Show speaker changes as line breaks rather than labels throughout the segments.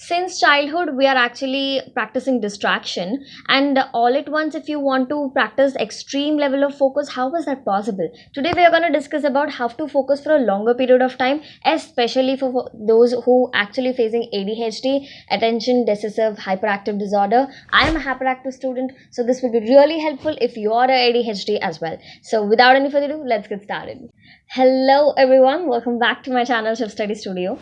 Since childhood we are actually practicing distraction, and all at once if you want to practice extreme level of focus, how is that possible? Today we are going to discuss about how to focus for a longer period of time, especially for those who actually facing ADHD, attention deficit hyperactive disorder. I am a hyperactive student, so this will be really helpful if you are a ADHD as well. So without any further ado, let's get started. Hello everyone, welcome back to my channel Shift Study Studio.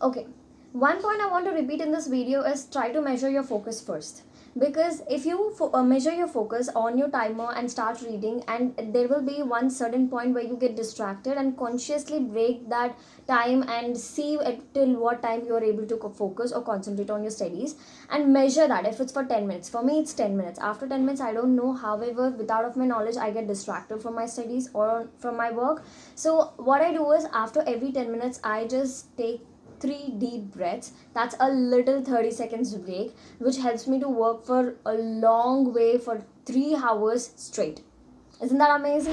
Okay, one point I want to repeat in this video is try to measure your focus first, because if you measure your focus on your timer and start reading, and there will be one certain point where you get distracted, and consciously break that time and see till what time you are able to focus or concentrate on your studies, and measure that. If it's for 10 minutes, for me it's 10 minutes. After 10 minutes I don't know, however without of my knowledge I get distracted from my studies or from my work. So what I do is after every 10 minutes I just take 3 deep breaths. That's a little 30 seconds break, which helps me to work for a long way for 3 hours straight. Isn't that amazing?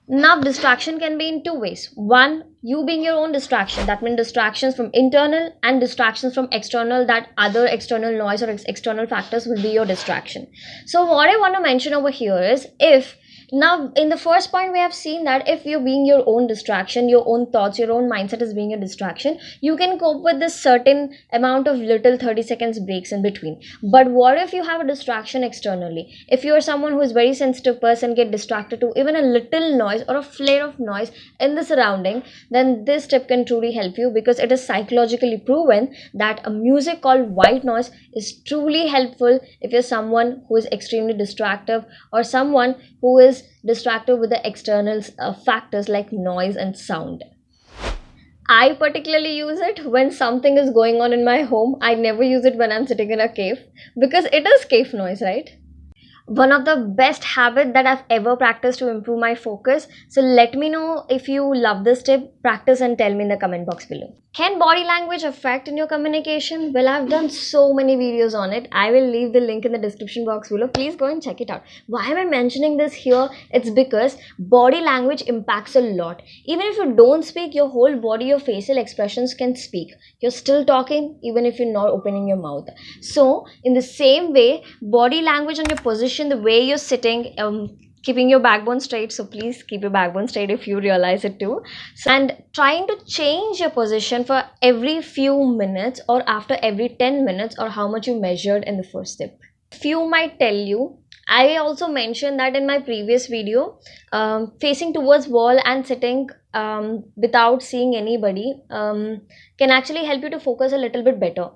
Now, distraction can be in two ways. One, you being your own distraction. That means distractions from internal and distractions from external, that other external noise or external factors will be your distraction. So what I want to mention over here is, if now in the first point we have seen that if you're being your own distraction, your own thoughts, your own mindset is being a distraction, you can cope with this certain amount of little 30 seconds breaks in between. But what if you have a distraction externally? If you're someone who is very sensitive person, get distracted to even a little noise or a flare of noise in the surrounding, then this tip can truly help you, because it is psychologically proven that a music called white noise is truly helpful if you're someone who is extremely distractive, or someone who is distracted with the external factors like noise and sound. I particularly use it when something is going on in my home. I never use it when I'm sitting in a cave, because it is cave noise, right? One of the best habit that I've ever practiced to improve my focus. So let me know if you love this tip. Practice and tell me in the comment box below. Can body language affect in your communication? Well, I've done so many videos on it. I will leave the link in the description box below. Please go and check it out. Why am I mentioning this here? It's because body language impacts a lot. Even if you don't speak, your whole body, your facial expressions can speak. You're still talking even if you're not opening your mouth. So in the same way, body language and your position, the way you're sitting, keeping your backbone straight. So please keep your backbone straight if you realize it too. And trying to change your position for every few minutes or after every 10 minutes, or how much you measured in the first step. Few might tell you, I also mentioned that in my previous video, facing towards wall and sitting without seeing anybody can actually help you to focus a little bit better.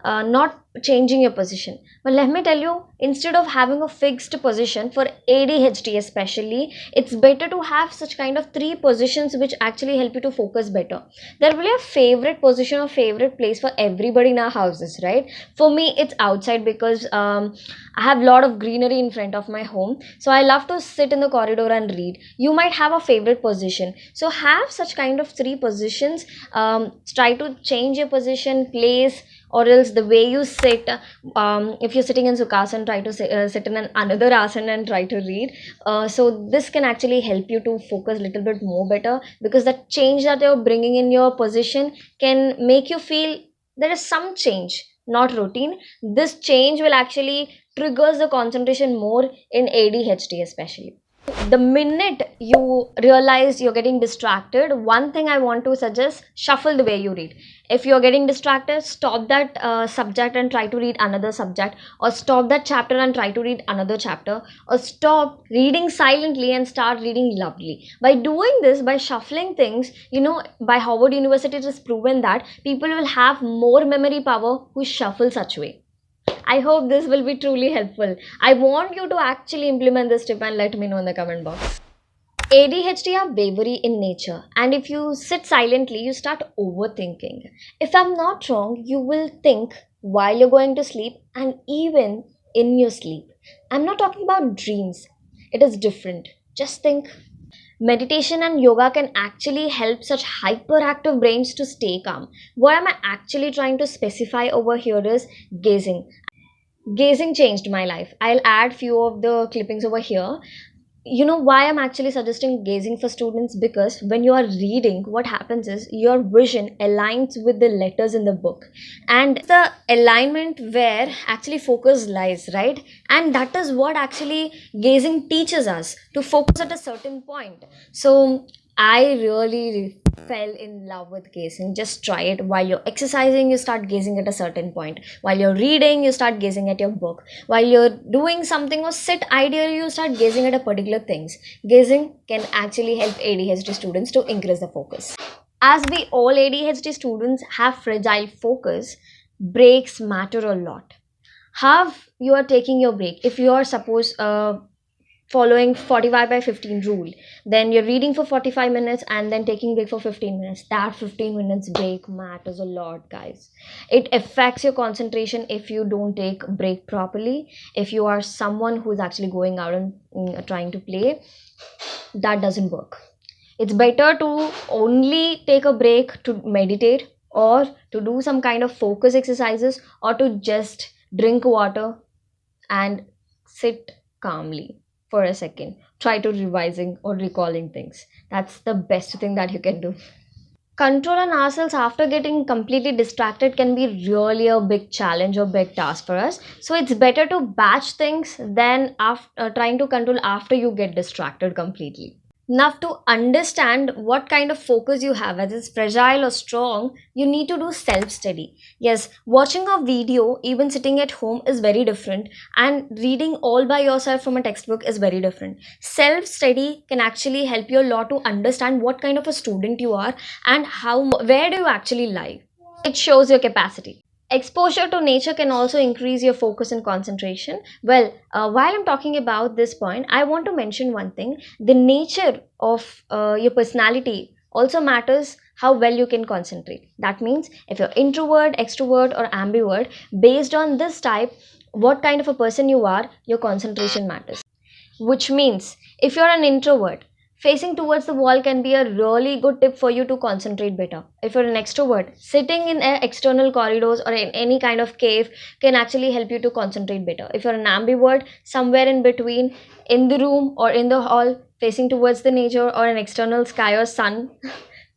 Not changing your position. But let me tell you, instead of having a fixed position for ADHD especially, it's better to have such kind of 3 positions which actually help you to focus better. There will be a favorite position or favorite place for everybody in our houses, right? For me, it's outside, because I have a lot of greenery in front of my home. So I love to sit in the corridor and read. You might have a favorite position. So have such kind of 3 positions. Try to change your position, place, or else the way you sit. If you're sitting in Sukhasana, try to sit in another asana and try to read. So this can actually help you to focus a little bit more better, because the change that you're bringing in your position can make you feel there is some change, not routine. This change will actually triggers the concentration more in ADHD especially. The minute you realize you're getting distracted, one thing I want to suggest: shuffle the way you read. If you're getting distracted, stop that subject and try to read another subject, or stop that chapter and try to read another chapter, or stop reading silently and start reading loudly. By doing this, by shuffling things, by Harvard University it is proven that people will have more memory power who shuffle such way. I hope this will be truly helpful. I want you to actually implement this tip and let me know in the comment box. ADHD are wavery in nature, and if you sit silently, you start overthinking. If I'm not wrong, you will think while you're going to sleep and even in your sleep. I'm not talking about dreams, it is different. Just think. Meditation and yoga can actually help such hyperactive brains to stay calm. What am I actually trying to specify over here is gazing. Gazing changed my life. I'll add few of the clippings over here. You know why I'm actually suggesting gazing for students? Because when you are reading, what happens is your vision aligns with the letters in the book, and the alignment where actually focus lies, right? And that is what actually gazing teaches us, to focus at a certain point. So I really fell in love with gazing. Just try it. While you're exercising, you start gazing at a certain point. While you're reading, you start gazing at your book. While you're doing something or sit idle, you start gazing at a particular things. Gazing can actually help ADHD students to increase the focus. As we all ADHD students have fragile focus, breaks matter a lot. How you are taking your break? If you are suppose following 45 by 15 rule, then you're reading for 45 minutes and then taking break for 15 minutes, that 15 minutes break matters a lot, guys. It affects your concentration if you don't take break properly. If you are someone who's actually going out and trying to play, that doesn't work. It's better to only take a break to meditate, or to do some kind of focus exercises, or to just drink water and sit calmly for a second. Try to revising or recalling things. That's the best thing that you can do. Control on ourselves after getting completely distracted can be really a big challenge or big task for us. So it's better to batch things than after trying to control after you get distracted completely. Now, to understand what kind of focus you have, whether it's fragile or strong, you need to do self study. Yes, watching a video, even sitting at home, is very different, and reading all by yourself from a textbook is very different. Self study can actually help you a lot to understand what kind of a student you are, and how, where do you actually lie. It shows your capacity. Exposure to nature can also increase your focus and concentration. Well, while I'm talking about this point, I want to mention one thing. The nature of your personality also matters how well you can concentrate. That means if you're introvert, extrovert, or ambivert, based on this type, what kind of a person you are, your concentration matters. Which means if you're an introvert, facing towards the wall can be a really good tip for you to concentrate better. If you're an extrovert, sitting in external corridors or in any kind of cave can actually help you to concentrate better. If you're an ambivert, somewhere in between, in the room or in the hall, facing towards the nature or an external sky or sun,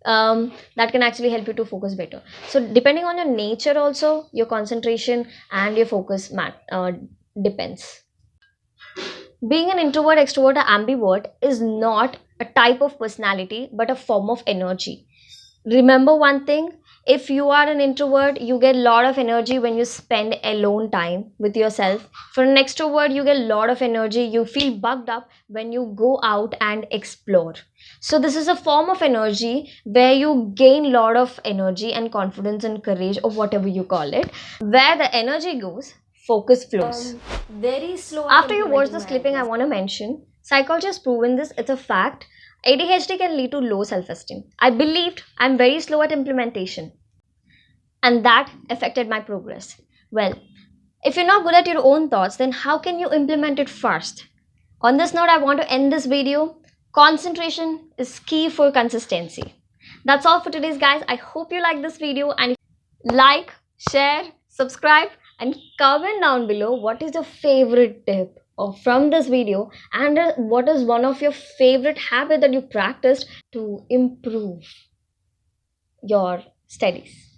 that can actually help you to focus better. So depending on your nature also, your concentration and your focus depends. Being an introvert, extrovert, or ambivert is not a type of personality but a form of energy. Remember one thing, if you are an introvert, you get a lot of energy when you spend alone time with yourself. For an extrovert, you get a lot of energy, you feel bugged up when you go out and explore. So this is a form of energy where you gain a lot of energy and confidence and courage, or whatever you call it. Where the energy goes, focus flows.
Very slow at
After you watch
implementing
this
my
clipping, I
ideas.
want to mention psychology has proven this, it's a fact. ADHD can lead to low self esteem. I believed I'm very slow at implementation, and that affected my progress. Well, if you're not good at your own thoughts, then how can you implement it first? On this note, I want to end this video. Concentration is key for consistency. That's all for today's, guys. I hope you like this video, and like, share, subscribe, and comment down below what is your favorite tip of from this video, and what is one of your favorite habit that you practiced to improve your studies.